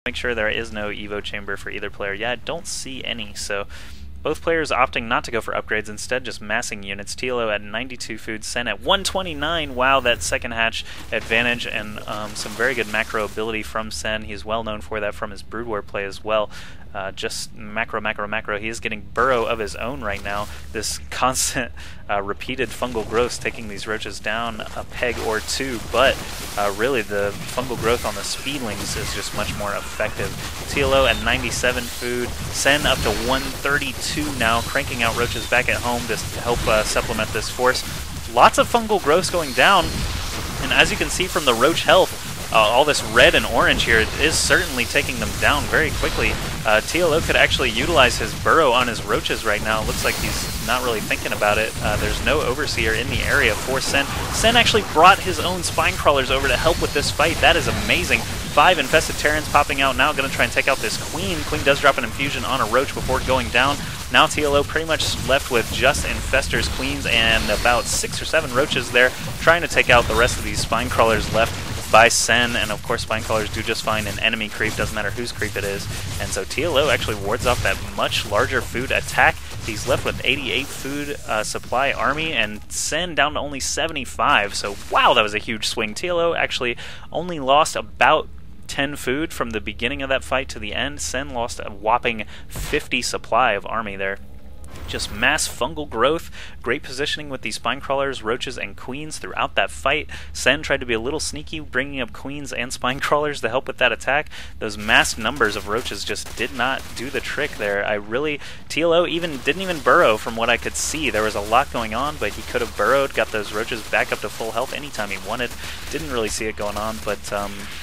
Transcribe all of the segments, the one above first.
Make sure there is no Evo chamber for either player. Yeah, I don't see any, so both players opting not to go for upgrades, instead just massing units. TLO at 92 food, Sen at 129. Wow, that second hatch advantage and some very good macro ability from Sen. He's well known for that from his Brood War play as well. Just macro, macro, macro. He is getting burrow of his own right now. This constant repeated fungal growth taking these roaches down a peg or two, but really the fungal growth on the speedlings is just much more effective. TLO at 97 food, Sen up to 132 now, cranking out roaches back at home to help supplement this force. Lots of fungal growths going down, and as you can see from the roach health, all this red and orange here is certainly taking them down very quickly. TLO could actually utilize his burrow on his roaches right now. Looks like he's not really thinking about it. There's no overseer in the area for Sen. Sen actually brought his own spine crawlers over to help with this fight. That is amazing. 5 infested Terrans popping out now, going to try and take out this queen. Queen does drop an infusion on a roach before going down. Now TLO pretty much left with just infestors, queens, and about 6 or 7 roaches there, trying to take out the rest of these spine crawlers left by Sen, and of course spine crawlers do just fine in enemy creep, doesn't matter whose creep it is. And so TLO actually wards off that much larger food attack. He's left with 88 food supply army, and Sen down to only 75. So wow, that was a huge swing. TLO actually only lost about 10 food from the beginning of that fight to the end. Sen lost a whopping 50 supply of army there. Just mass fungal growth, great positioning with these spine crawlers, roaches, and queens throughout that fight. Sen tried to be a little sneaky, bringing up queens and spine crawlers to help with that attack. Those mass numbers of roaches just did not do the trick there. TLO didn't even burrow from what I could see. There was a lot going on, but he could have burrowed, got those roaches back up to full health anytime he wanted. Didn't really see it going on, but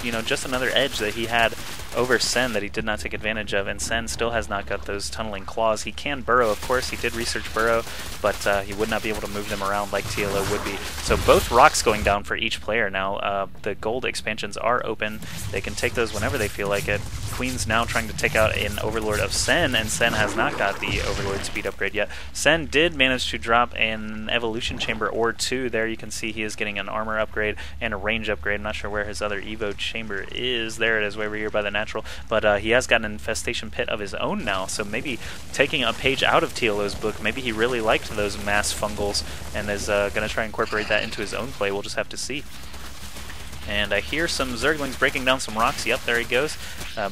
you know, just another edge that he had over Sen that he did not take advantage of, and Sen still has not got those tunneling claws. He can burrow, of course. He did research burrow, but he would not be able to move them around like TLO would be. So both rocks going down for each player now. The gold expansions are open. They can take those whenever they feel like it. Queen's now trying to take out an Overlord of Sen, and Sen has not got the Overlord speed upgrade yet. Sen did manage to drop an Evolution Chamber or 2. There you can see he is getting an armor upgrade and a range upgrade. I'm not sure where his other Evo chamber is. There it is, way over here by the natural. But he has got an infestation pit of his own now, so maybe taking a page out of TLO's book, maybe he really liked those mass fungals and is going to try and incorporate that into his own play. We'll just have to see. And I hear some Zerglings breaking down some rocks. Yep, there he goes.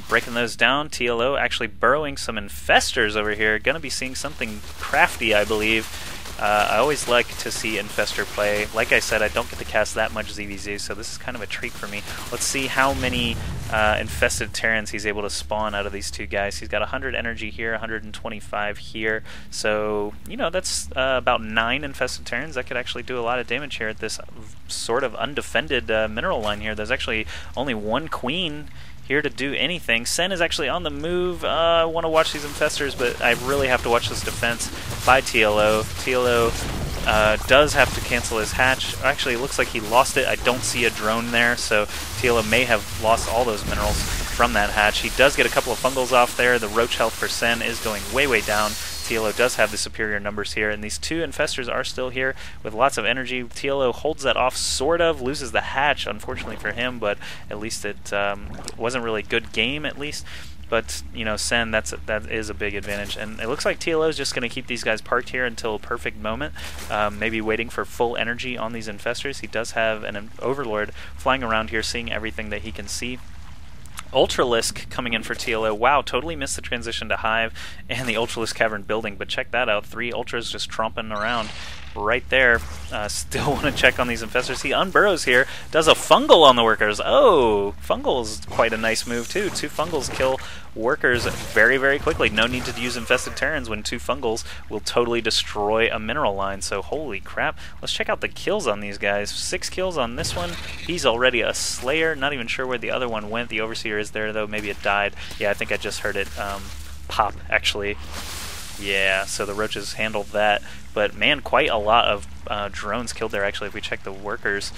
Breaking those down. TLO actually burrowing some infestors over here. Going to be seeing something crafty, I believe. I always like to see Infestor play. Like I said, I don't get to cast that much ZVZ, so this is kind of a treat for me. Let's see how many infested Terrans he's able to spawn out of these two guys. He's got 100 energy here, 125 here, so, you know, that's about 9 infested Terrans. That could actually do a lot of damage here at this sort of undefended mineral line here. There's actually only 1 queen here to do anything. Sen is actually on the move. I want to watch these infestors, but I really have to watch this defense by TLO. TLO does have to cancel his hatch. Actually, it looks like he lost it. I don't see a drone there, so TLO may have lost all those minerals from that hatch. He does get a couple of fungals off there. The roach health for Sen is going way, way down. TLO does have the superior numbers here, and these 2 infestors are still here with lots of energy. TLO holds that off, sort of, loses the hatch, unfortunately for him, but at least it wasn't really a good game, at least. But, you know, Sen, that is a big advantage. And it looks like TLO is just going to keep these guys parked here until a perfect moment, maybe waiting for full energy on these infestors. He does have an Overlord flying around here, seeing everything that he can see. Ultralisk coming in for TLO. Wow, totally missed the transition to Hive and the Ultralisk Cavern building, but check that out. 3 Ultras just tromping around right there. Still want to check on these infestors. He unburrows here, does a fungal on the workers. Oh, fungal's quite a nice move too. 2 fungals kill workers very, very quickly. No need to use infested Terrans when 2 fungals will totally destroy a mineral line. So holy crap. Let's check out the kills on these guys. 6 kills on this one. He's already a Slayer. Not even sure where the other one went. The Overseer is there though. Maybe it died. Yeah, I think I just heard it pop actually. Yeah, so the roaches handled that. But man, quite a lot of drones killed there actually if we check the workers.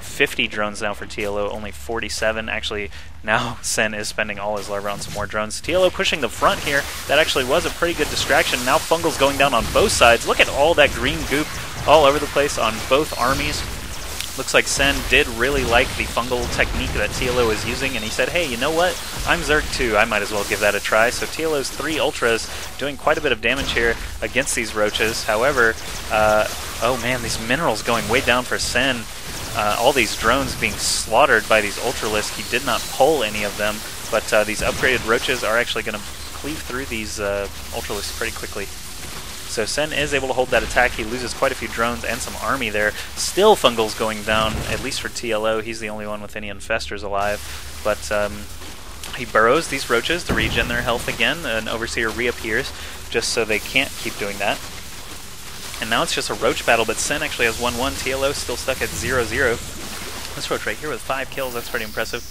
50 drones now for TLO, only 47. Actually, now Sen is spending all his larvae on some more drones. TLO pushing the front here. That actually was a pretty good distraction. Now fungal's going down on both sides. Look at all that green goop all over the place on both armies. Looks like Sen did really like the fungal technique that TLO is using, and he said, hey, you know what? I'm Zerg too, I might as well give that a try. So TLO's 3 Ultras doing quite a bit of damage here against these roaches. However, oh man, these minerals going way down for Sen. All these drones being slaughtered by these Ultralisks. He did not pull any of them, but these upgraded roaches are actually going to cleave through these Ultralisks pretty quickly. So Sen is able to hold that attack. He loses quite a few drones and some army there. Still Fungal's going down, at least for TLO. He's the only one with any infestors alive. But he burrows these roaches to regen their health again. An Overseer reappears just so they can't keep doing that. And now it's just a roach battle, but Sen actually has 1-1. TLO still stuck at 0-0. This roach right here with 5 kills, that's pretty impressive.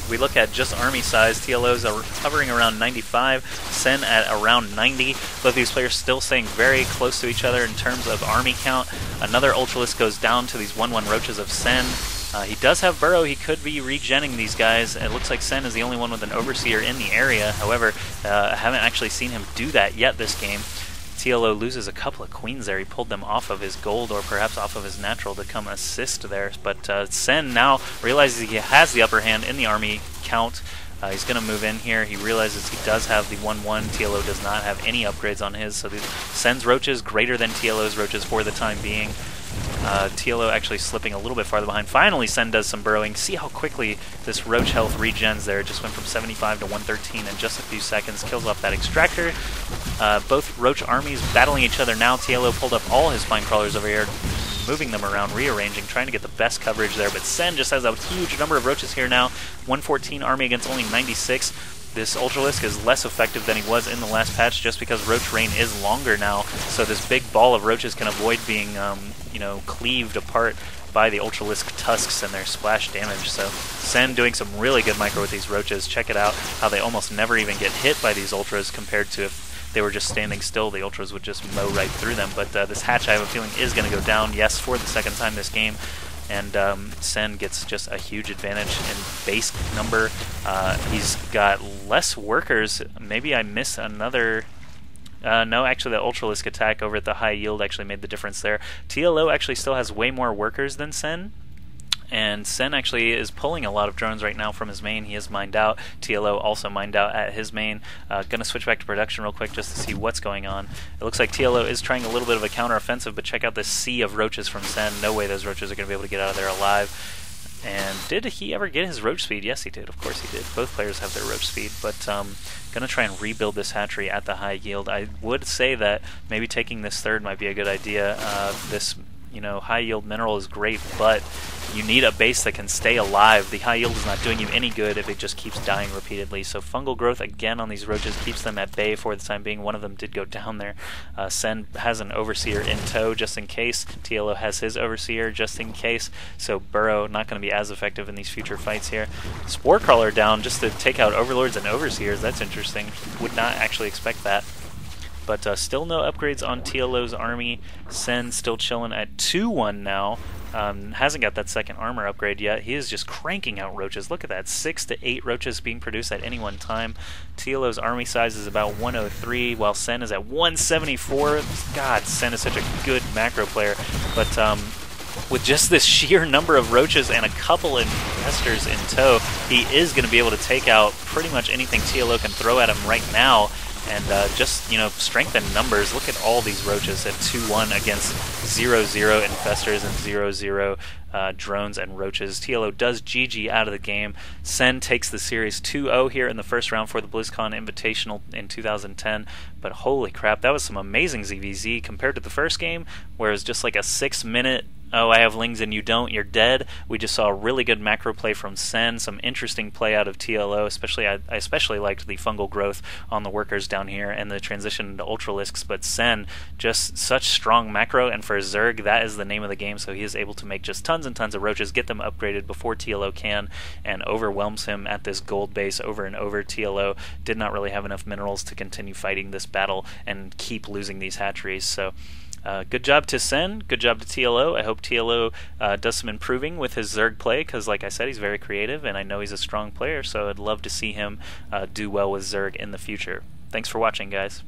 We look at just army size, TLO's are hovering around 95, Sen at around 90. Both these players still staying very close to each other in terms of army count. Another Ultralisk goes down to these 1-1 roaches of Sen. He does have Burrow, he could be regenning these guys. It looks like Sen is the only one with an Overseer in the area. However, I haven't actually seen him do that yet this game. TLO loses a couple of queens there. He pulled them off of his gold or perhaps off of his natural to come assist there. But Sen now realizes he has the upper hand in the army count. He's going to move in here. He realizes he does have the 1-1. TLO does not have any upgrades on his. So Sen's roaches greater than TLO's roaches for the time being. TLO actually slipping a little bit farther behind. Finally, Sen does some burrowing. See how quickly this roach health regens there. It just went from 75 to 113 in just a few seconds. Kills off that extractor. Both roach armies battling each other now. TLO pulled up all his spine crawlers over here, moving them around, rearranging, trying to get the best coverage there. But Sen just has a huge number of roaches here now. 114 army against only 96. This Ultralisk is less effective than he was in the last patch just because Roach Rain is longer now, so this big ball of roaches can avoid being, you know, cleaved apart by the Ultralisk tusks and their splash damage. So Sen doing some really good micro with these roaches. Check it out, how they almost never even get hit by these Ultras compared to if they were just standing still, the Ultras would just mow right through them. But this hatch, I have a feeling, is going to go down, yes, for the second time this game. And Sen gets just a huge advantage in base number. He's got less workers. Maybe I miss another... no, actually the Ultralisk attack over at the high yield actually made the difference there. TLO actually still has way more workers than Sen. And Sen actually is pulling a lot of drones right now from his main. He is mined out. TLO also mined out at his main. Gonna switch back to production real quick just to see what's going on. It looks like TLO is trying a little bit of a counter-offensive, but check out this sea of roaches from Sen. No way those roaches are gonna be able to get out of there alive. And did he ever get his roach speed? Yes, he did. Of course he did. Both players have their roach speed, but gonna try and rebuild this hatchery at the high yield. I would say that maybe taking this third might be a good idea. This, you know, high yield mineral is great, but you need a base that can stay alive. The high yield is not doing you any good if it just keeps dying repeatedly. So fungal growth again on these roaches keeps them at bay for the time being. One of them did go down there. Sen has an Overseer in tow just in case. TLO has his Overseer just in case. So Burrow not going to be as effective in these future fights here. Spore Crawler down just to take out Overlords and Overseers. That's interesting. Would not actually expect that. But still no upgrades on TLO's army. Sen still chilling at 2-1 now. Hasn't got that second armor upgrade yet. He is just cranking out roaches. Look at that, 6 to 8 roaches being produced at any one time. TLO's army size is about 103, while Sen is at 174. God, Sen is such a good macro player. But with just this sheer number of roaches and a couple investors in tow, he is going to be able to take out pretty much anything TLO can throw at him right now. And just, you know, strengthen numbers. Look at all these roaches at 2-1 against 0-0 infestors and 0-0 drones and roaches. TLO does GG out of the game. Sen takes the series 2-0 here in the first round for the BlizzCon Invitational in 2010. But holy crap, that was some amazing ZVZ compared to the first game, where it was just like a 6-minute, oh, I have lings and you don't, you're dead. We just saw a really good macro play from Sen, some interesting play out of TLO, especially I especially liked the fungal growth on the workers down here and the transition into Ultralisks, but Sen, just such strong macro, and for Zerg, that is the name of the game, so he is able to make just tons and tons of roaches, get them upgraded before TLO can, and overwhelms him at this gold base over and over. TLO did not really have enough minerals to continue fighting this battle and keep losing these hatcheries, so... good job to Sen, good job to TLO. I hope TLO does some improving with his Zerg play, because like I said, he's very creative, and I know he's a strong player, so I'd love to see him do well with Zerg in the future. Thanks for watching, guys.